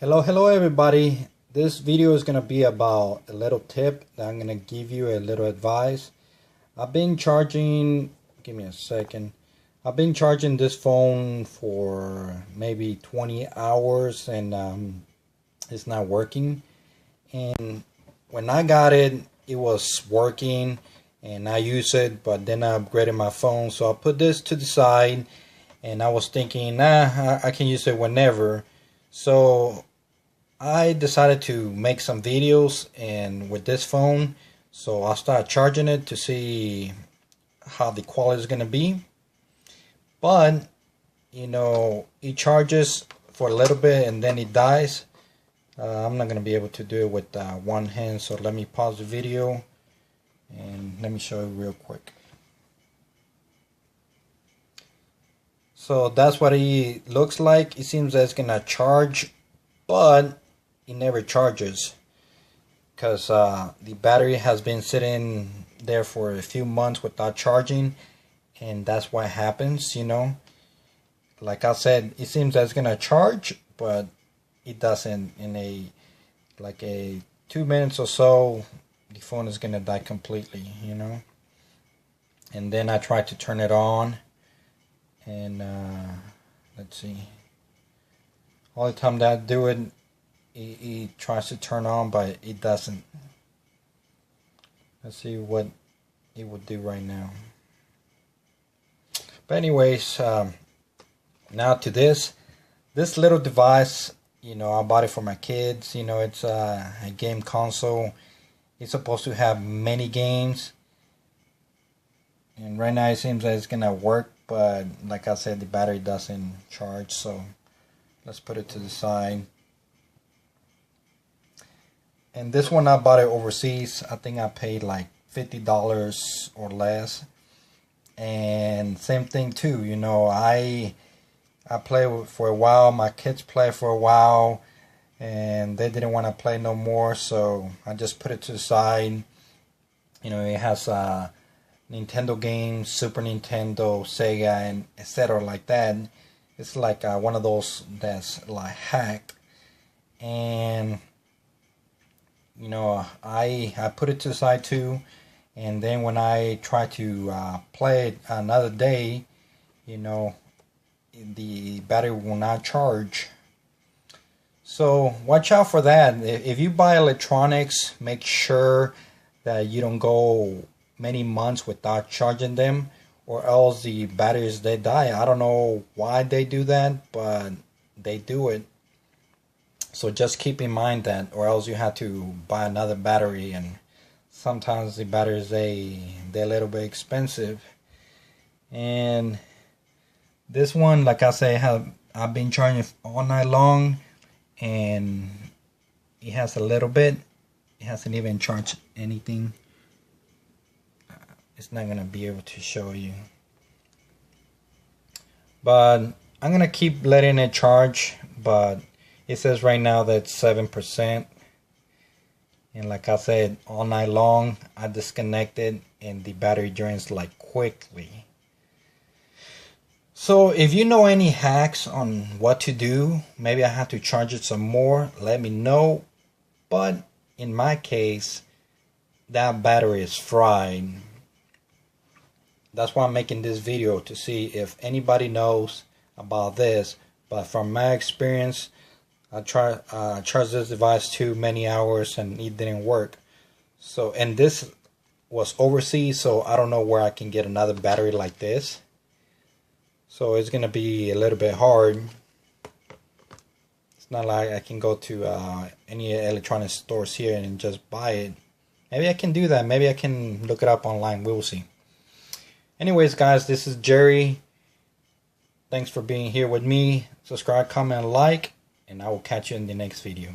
Hello everybody. This video is going to be about a little tip that I'm going to give you, a little advice. I've been charging, give me a second. I've been charging this phone for maybe 20 hours and it's not working. And when I got it, it was working and I use it, but then I upgraded my phone. So I put this to the side and I was thinking, I can use it whenever. So I decided to make some videos and with this phone, so I'll start charging it to see how the quality is going to be. But you know, it charges for a little bit and then it dies. I'm not going to be able to do it with one hand, so let me pause the video and let me show you real quick. So that's what it looks like. It seems that it's going to charge, but it never charges because the battery has been sitting there for a few months without charging, and that's what happens, you know. Like I said, it seems that it's gonna charge, but it doesn't. In a 2 minutes or so, the phone is gonna die completely, you know. And then I tried to turn it on, and let's see, all the time that I do it, it tries to turn on, but it doesn't. Let's see what it would do right now. But anyways, now to this little device. You know, I bought it for my kids. You know, it's a game console. It's supposed to have many games, and right now it seems that it's gonna work, but like I said, the battery doesn't charge. So let's put it to the side. And this one I bought it overseas. I think I paid like $50 or less. And same thing too, you know, I played for a while, my kids played for a while, and they didn't want to play no more, so I just put it to the side. You know, it has Nintendo games, Super Nintendo, Sega, and etc. like that. It's like one of those that's like hacked. And you know, I put it to the side too, and then when I try to play it another day, you know, the battery will not charge. So watch out for that. If you buy electronics, make sure that you don't go many months without charging them, or else the batteries, they die. I don't know why they do that, but they do it. So just keep in mind that, or else you have to buy another battery, and sometimes the batteries, they're a little bit expensive. And this one, like I say, I've been charging all night long, and it has a little bit. It hasn't even charged anything. It's not gonna be able to show you, but I'm gonna keep letting it charge. But it says right now that it's 7%. And like I said, all night long, I disconnected and the battery drains like quickly. So if you know any hacks on what to do, maybe I have to charge it some more, let me know. But in my case, that battery is fried. That's why I'm making this video, to see if anybody knows about this. But from my experience, I charged this device too many hours and it didn't work. So, and this was overseas, so I don't know where I can get another battery like this. So it's gonna be a little bit hard. It's not like I can go to any electronic stores here and just buy it. Maybe I can do that. Maybe I can look it up online. We will see. Anyways, guys, this is Jerry. Thanks for being here with me. Subscribe, comment, and like. And I will catch you in the next video.